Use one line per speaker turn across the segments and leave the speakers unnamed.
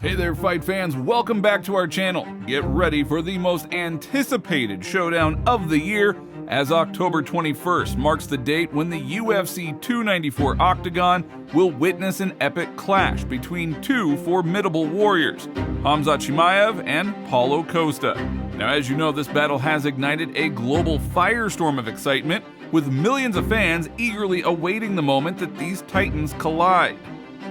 Hey there, fight fans, welcome back to our channel. Get ready for the most anticipated showdown of the year, as October 21st marks the date when the UFC 294 octagon will witness an epic clash between two formidable warriors, Khamzat Chimaev and Paulo Costa. Now, as you know, this battle has ignited a global firestorm of excitement, with millions of fans eagerly awaiting the moment that these titans collide.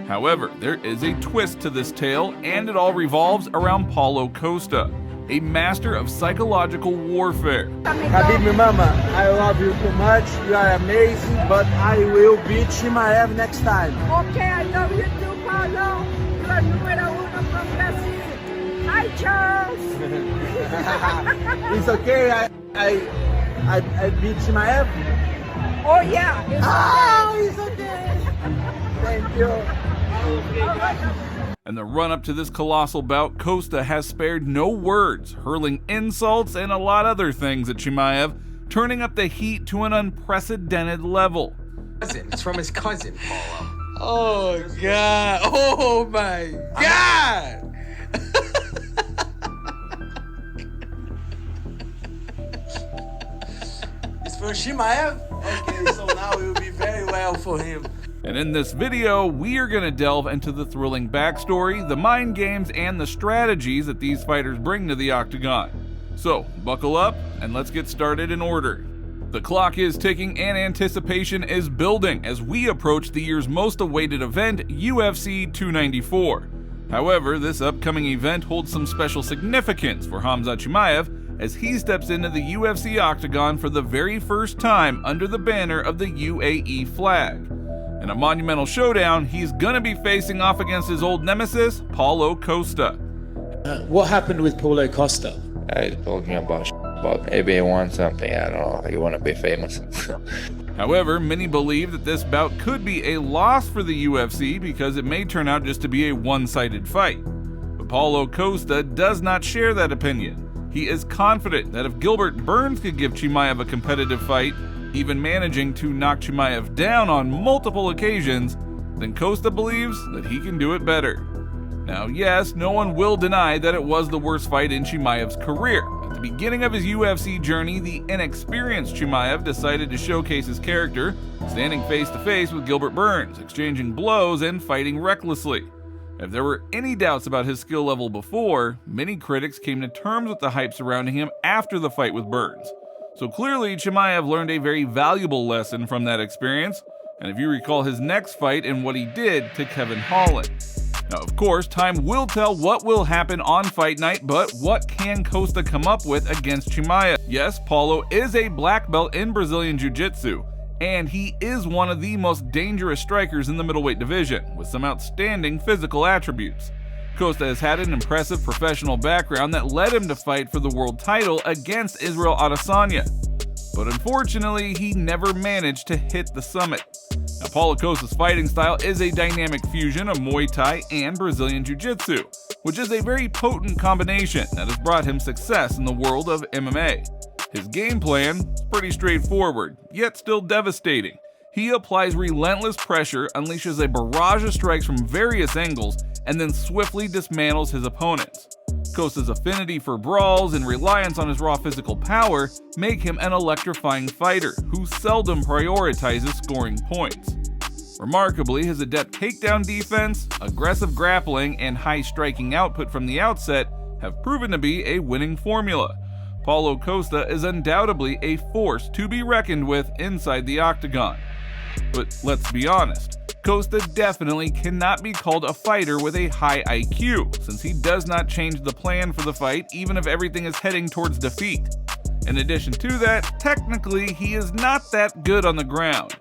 However, there is a twist to this tale, and it all revolves around Paulo Costa, a master of psychological warfare.
Habibi Mama, I love you too much, you are amazing, but I will beat Chimaev next time.
Okay, I love you too, Paulo. You are numero uno from Brazil. Hi, Charles.
It's okay, I beat Chimaev?
Oh, yeah.
It's okay. Thank you.
In the run-up to this colossal bout, Costa has spared no words, hurling insults and a lot of other things at Chimaev, turning up the heat to an unprecedented level.
It's from his cousin, Paulo.
Oh, God. Oh, my God. It's for Chimaev? Okay, so now it will be very well for him.
And in this video, we are going to delve into the thrilling backstory, the mind games, and the strategies that these fighters bring to the octagon. So, buckle up, and let's get started in order. The clock is ticking and anticipation is building as we approach the year's most awaited event, UFC 294. However, this upcoming event holds some special significance for Khamzat Chimaev as he steps into the UFC octagon for the very first time under the banner of the UAE flag. In a monumental showdown, he's gonna be facing off against his old nemesis, Paulo Costa.
What happened with Paulo Costa?
He's talking about maybe he wants something, I don't know, he want to be famous.
However, many believe that this bout could be a loss for the UFC because it may turn out just to be a one-sided fight. But Paulo Costa does not share that opinion. He is confident that if Gilbert Burns could give Chimaev a competitive fight, even managing to knock Chimaev down on multiple occasions, then Costa believes that he can do it better. Now, yes, no one will deny that it was the worst fight in Chimaev's career. At the beginning of his UFC journey, the inexperienced Chimaev decided to showcase his character, standing face to face with Gilbert Burns, exchanging blows and fighting recklessly. If there were any doubts about his skill level before, many critics came to terms with the hype surrounding him after the fight with Burns. So clearly, Chimaev learned a very valuable lesson from that experience, and if you recall his next fight and what he did to Kevin Holland. Now, of course, time will tell what will happen on fight night, but what can Costa come up with against Chimaev? Yes, Paulo is a black belt in Brazilian Jiu-Jitsu, and he is one of the most dangerous strikers in the middleweight division, with some outstanding physical attributes. Costa has had an impressive professional background that led him to fight for the world title against Israel Adesanya. But unfortunately, he never managed to hit the summit. Now, Paulo Costa's fighting style is a dynamic fusion of Muay Thai and Brazilian Jiu-Jitsu, which is a very potent combination that has brought him success in the world of MMA. His game plan is pretty straightforward, yet still devastating. He applies relentless pressure, unleashes a barrage of strikes from various angles, and then swiftly dismantles his opponents. Costa's affinity for brawls and reliance on his raw physical power make him an electrifying fighter who seldom prioritizes scoring points. Remarkably, his adept takedown defense, aggressive grappling, and high striking output from the outset have proven to be a winning formula. Paulo Costa is undoubtedly a force to be reckoned with inside the octagon. But let's be honest, Costa definitely cannot be called a fighter with a high IQ, since he does not change the plan for the fight even if everything is heading towards defeat. In addition to that, technically he is not that good on the ground.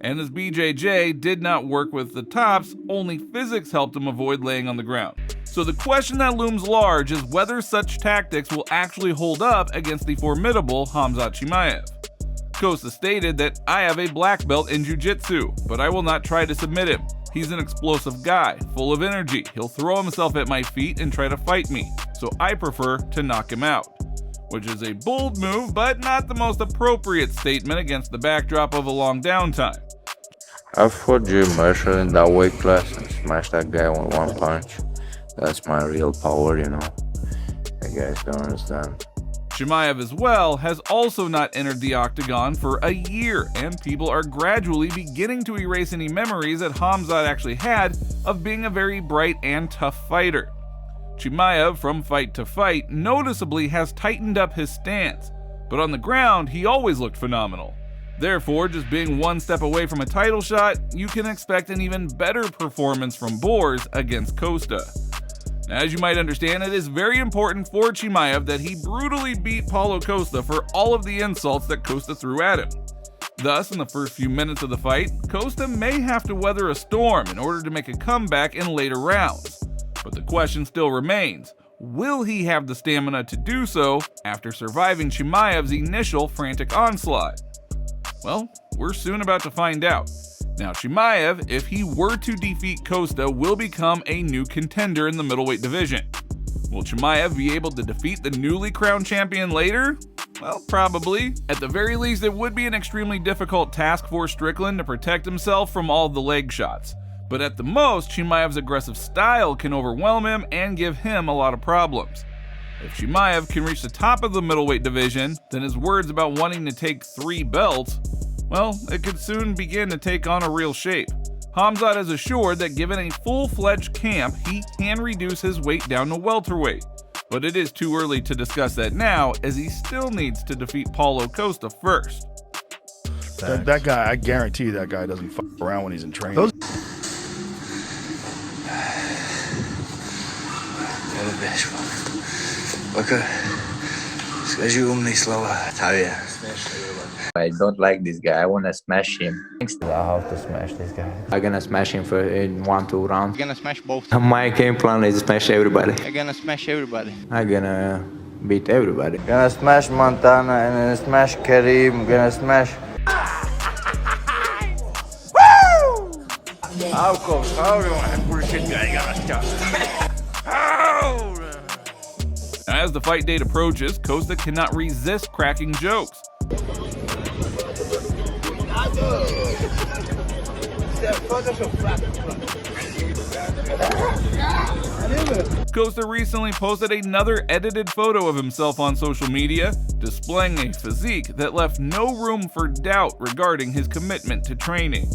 And as BJJ did not work with the tops, only physics helped him avoid laying on the ground. So the question that looms large is whether such tactics will actually hold up against the formidable Khamzat Chimaev. Costa stated that I have a black belt in jiu-jitsu, but I will not try to submit him. He's an explosive guy, full of energy. He'll throw himself at my feet and try to fight me. so I prefer to knock him out. Which is a bold move, but not the most appropriate statement against the backdrop of a long downtime.
I fought Jim Marshall in that weight class and smashed that guy with one punch. That's my real power, you know. You guys don't understand.
Chimaev as well has also not entered the octagon for a year, and people are gradually beginning to erase any memories that Khamzat actually had of being a very bright and tough fighter. Chimaev, from fight to fight, noticeably has tightened up his stance, but on the ground he always looked phenomenal. Therefore, just being one step away from a title shot, you can expect an even better performance from Boers against Costa. As you might understand, it is very important for Chimaev that he brutally beat Paulo Costa for all of the insults that Costa threw at him. Thus, in the first few minutes of the fight, Costa may have to weather a storm in order to make a comeback in later rounds. But the question still remains, will he have the stamina to do so after surviving Chimaev's initial frantic onslaught? Well, we're soon about to find out. Now, Chimaev, if he were to defeat Costa, will become a new contender in the middleweight division. Will Chimaev be able to defeat the newly crowned champion later? Well, probably. At the very least, it would be an extremely difficult task for Strickland to protect himself from all the leg shots. But at the most, Chimaev's aggressive style can overwhelm him and give him a lot of problems. If Chimaev can reach the top of the middleweight division, then his words about wanting to take 3 belts, well, it could soon begin to take on a real shape. Khamzat has assured that given a full-fledged camp, he can reduce his weight down to welterweight. But it is too early to discuss that now, as he still needs to defeat Paulo Costa first.
That guy, I guarantee you that guy doesn't fuck around when he's in training.
I don't like this guy. I wanna smash him. I have to smash this guy. I'm gonna smash him in 1-2 rounds.
I'm gonna smash both.
My game plan is smash everybody.
I'm gonna smash everybody.
I'm gonna beat everybody.
Gonna smash Montana and then smash Kareem. Gonna smash.
As the fight date approaches, Costa cannot resist cracking jokes. Costa recently posted another edited photo of himself on social media, displaying a physique that left no room for doubt regarding his commitment to training.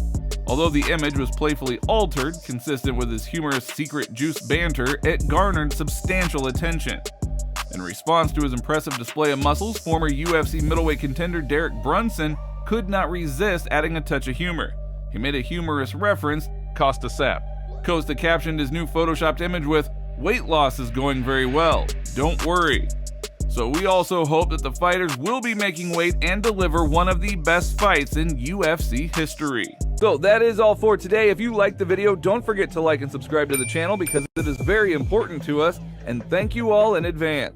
Although the image was playfully altered, consistent with his humorous secret juice banter, it garnered substantial attention. In response to his impressive display of muscles, former UFC middleweight contender Derek Brunson could not resist adding a touch of humor. He made a humorous reference, Costa Sap. Costa captioned his new photoshopped image with, "Weight loss is going very well, don't worry." So we also hope that the fighters will be making weight and deliver one of the best fights in UFC history. So that is all for today. If you liked the video, don't forget to like and subscribe to the channel because it is very important to us, and thank you all in advance.